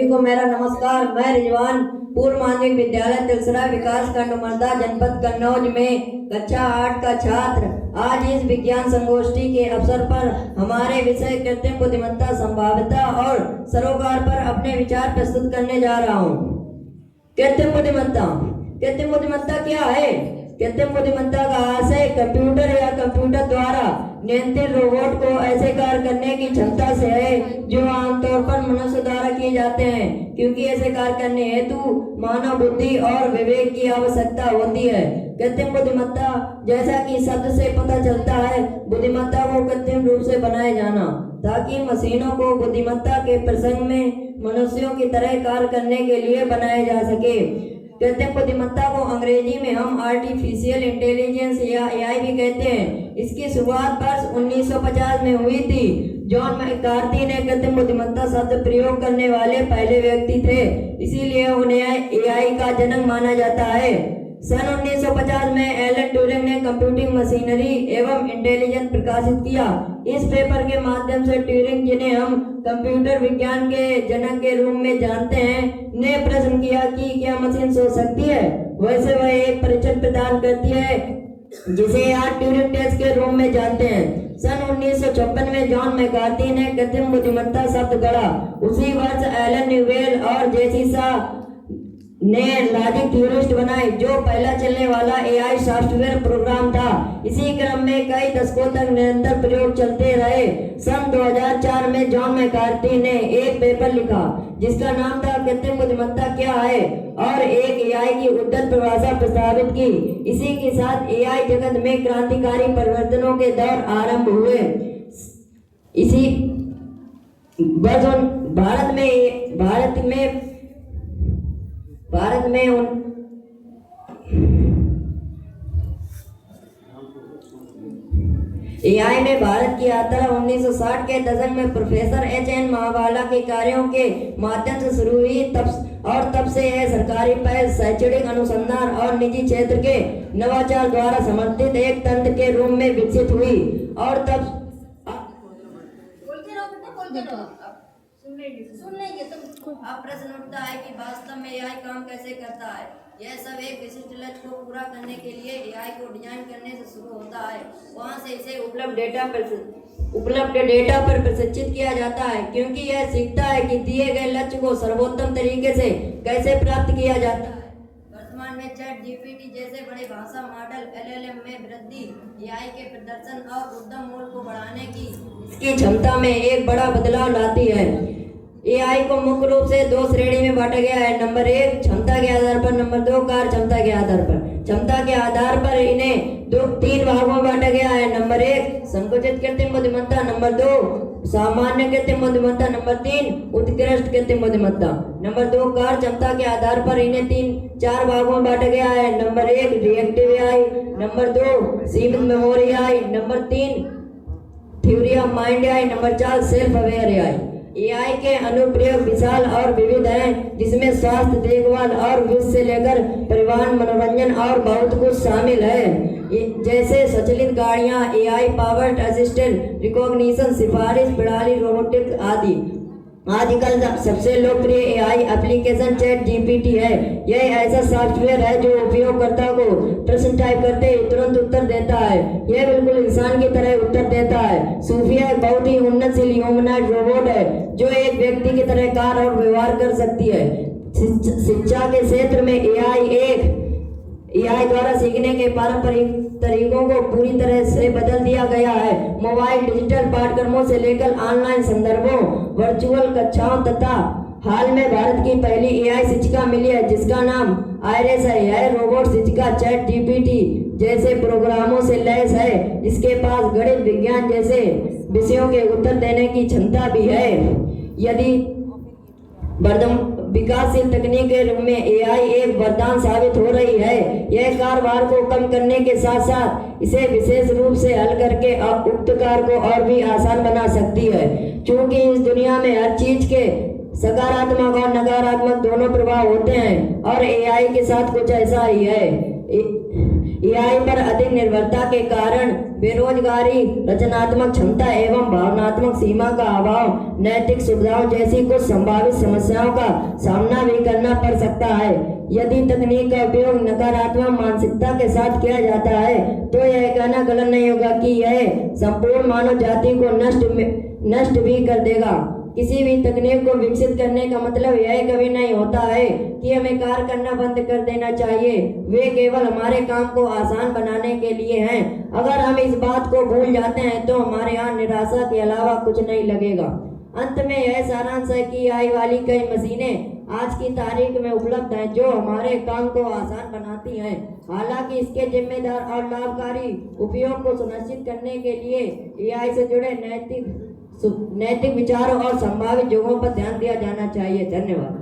को मेरा नमस्कार। मैं रिजवान पूर्व माध्यमिक विद्यालय तिलसरा विकास खंड मर्दा जनपद कन्नौज में कक्षा 8 का छात्र आज इस विज्ञान संगोष्ठी के अवसर पर हमारे विषय कृत्रिम बुद्धिमत्ता संभाव्यता और सरोकार पर अपने विचार प्रस्तुत करने जा रहा हूँ। कृत्रिम बुद्धिमत्ता क्या है? कृत्रिम बुद्धिमत्ता का आशय कंप्यूटर या कंप्यूटर द्वारा नियंत्रित रोबोट को ऐसे कार्य करने की क्षमता से है जो आमतौर पर मनुष्य द्वारा किए जाते हैं, क्योंकि ऐसे कार्य करने हेतु मानव बुद्धि और विवेक की आवश्यकता होती है। कृत्रिम बुद्धिमत्ता, जैसा कि शब्द से पता चलता है, बुद्धिमत्ता को कृत्रिम रूप से बनाए जाना ताकि मशीनों को बुद्धिमत्ता के प्रसंग में मनुष्यों की तरह कार्य करने के लिए बनाया जा सके। कृत्रिम बुद्धिमत्ता को अंग्रेजी में हम आर्टिफिशियल इंटेलिजेंस या एआई भी कहते हैं। इसकी शुरुआत वर्ष 1950 में हुई थी। जॉन मैकार्थी ने कृत्रिम बुद्धिमत्ता शब्द प्रयोग करने वाले पहले व्यक्ति थे, इसीलिए उन्हें एआई का जनक माना जाता है। सन 1950 में एलन ट्यूरिंग ने कंप्यूटिंग मशीनरी एवं इंटेलिजेंस प्रकाशित किया। इस पेपर के माध्यम से ट्यूरिंग, जिन्हें हम कंप्यूटर विज्ञान के जनक के रूप में जानते हैं, ने प्रश्न किया कि क्या मशीन सोच सकती है। वैसे वह एक परीक्षण प्रदान करती है जिसे आज ट्यूरिंग टेस्ट के रूप में जानते हैं। सन 1956 में जॉन मैकार्थी ने कृत्रिम बुद्धिमत्ता शब्द गढ़ा। उसी वर्ष एलन न्यूवेल और जेसिसा ने लॉजिक थ्योरिस्ट बनाई, जो पहला चलने वाला एआई सॉफ्टवेयर प्रोग्राम था। इसी क्रम में कई दशकों तक निरंतर प्रयोग चलते रहे। सन 2004 में जॉन मैकार्थी ने एक पेपर लिखा जिसका नाम था कृत्रिम बुद्धिमत्ता क्या है, और एक एआई की उद्धृत परिभाषा प्रस्तावित की। इसी के साथ एआई जगत में क्रांतिकारी परिवर्तनों के दौर आरंभ हुए। इसी भारत में एआई में भारत की यात्रा 1960 के दशक में प्रोफेसर एच.एन. महावाला के कार्यों के माध्यम से शुरू हुई। तब से यह सरकारी पहल, शैक्षणिक अनुसंधान और निजी क्षेत्र के नवाचार द्वारा समर्थित एक तंत्र के रूप में विकसित हुई। और तब अब प्रश्न उठता है कि वास्तव में एआई काम कैसे करता है। यह सब एक विशिष्ट लक्ष्य को पूरा करने के लिए एआई को डिजाइन करने से शुरू होता है। वहां से इसे उपलब्ध डेटा पर प्रशिक्षित किया जाता है, क्योंकि यह सीखता है कि दिए गए लक्ष्य को सर्वोत्तम तरीके से कैसे प्राप्त किया जाता है। वर्तमान में चैट जीपीटी जैसे बड़े भाषा मॉडल एलएलएम में वृद्धि एआई के प्रदर्शन और उद्यम मूल्य को बढ़ाने की इसकी क्षमता में एक बड़ा बदलाव लाती है। एआई को मुख्य रूप से दो श्रेणी में बांटा गया है। नंबर 1 क्षमता के आधार पर, नंबर 2 कार्य क्षमता के आधार पर। क्षमता के आधार पर इन्हें तीन भागों में बांटा गया है। नंबर 1 संकुचित कृत्रिम बुद्धिमत्ता, नंबर 2 सामान्य कृत्रिम बुद्धिमत्ता, नंबर 3 उत्कृष्ट कृत्रिम बुद्धिमत्ता। नंबर 2 कार्य क्षमता के आधार पर इन्हें चार भागों में बांटा गया है। नंबर 1 रिएक्टिव एआई, नंबर 2 सीमित memory AI, number 3 theory of mind AI, number 4 self aware AI. AI के अनुप्रयोग विशाल और विविध हैं, जिसमें स्वास्थ्य देखभाल और वित्त से लेकर परिवहन, मनोरंजन और बहुत कुछ शामिल है, जैसे स्वचालित गाड़ियां, एआई पावर्ड असिस्टेंट, रिकॉग्निशन, सिफारिश प्रणाली, रोबोटिक्स आदि। आजकल सबसे लोकप्रिय एआई एप्लीकेशन चैट जीपीटी है। यह ऐसा सॉफ्टवेयर है जो उपयोगकर्ता को प्रश्न टाइप करते ही तुरंत उत्तर देता है। यह बिल्कुल इंसान की तरह उत्तर देता है। सूफिया एक बहुत ही उन्नतशील ह्यूमनॉइड रोबोट है जो एक व्यक्ति की तरह कार्य और व्यवहार कर सकती है। शिक्षा के क्षेत्र में एआई द्वारा सीखने के पारंपरिक तरीकों को पूरी तरह से बदल दिया गया है। मोबाइल डिजिटल पाठ्यक्रमों से लेकर ऑनलाइन संदर्भों, वर्चुअल कक्षाओं तथा हाल में भारत की पहली एआई शिक्षिका मिली है जिसका नाम आयरिस है। यह रोबोट शिक्षिका चैट जीपीटी जैसे प्रोग्रामों से लैस है, जिसके पास गणित, विज्ञान जैसे विषयों के उत्तर देने की क्षमता भी है। यदि विकासशील तकनीक के रूप में एआई एक वरदान साबित हो रही है। यह कार्यभार को कम करने के साथ साथ इसे विशेष रूप से हल करके उक्त कार्य को और भी आसान बना सकती है। क्योंकि इस दुनिया में हर चीज के सकारात्मक और नकारात्मक दोनों प्रभाव होते हैं, और एआई के साथ कुछ ऐसा ही है। एआई पर अधिक निर्भरता के कारण बेरोजगारी, रचनात्मक क्षमता एवं भावनात्मक सीमा का अभाव, नैतिक सुविधाओं जैसी कुछ संभावित समस्याओं का सामना भी करना पड़ सकता है। यदि तकनीक का उपयोग नकारात्मक मानसिकता के साथ किया जाता है तो यह कहना गलत नहीं होगा कि यह संपूर्ण मानव जाति को नष्ट भी कर देगा। किसी भी तकनीक को विकसित करने का मतलब यह कभी नहीं होता है कि हमें कार्य करना बंद कर देना चाहिए। वे केवल हमारे काम को आसान बनाने के लिए हैं। अगर हम इस बात को भूल जाते हैं तो हमारे यहाँ निराशा के अलावा कुछ नहीं लगेगा। अंत में यह सारांश है कि AI वाली कई मशीनें आज की तारीख में उपलब्ध हैं जो हमारे काम को आसान बनाती हैं। हालांकि इसके जिम्मेदार और लाभकारी उपयोग को सुनिश्चित करने के लिए AI से जुड़े नैतिक विचारों और संभावित जोखिमों पर ध्यान दिया जाना चाहिए। धन्यवाद।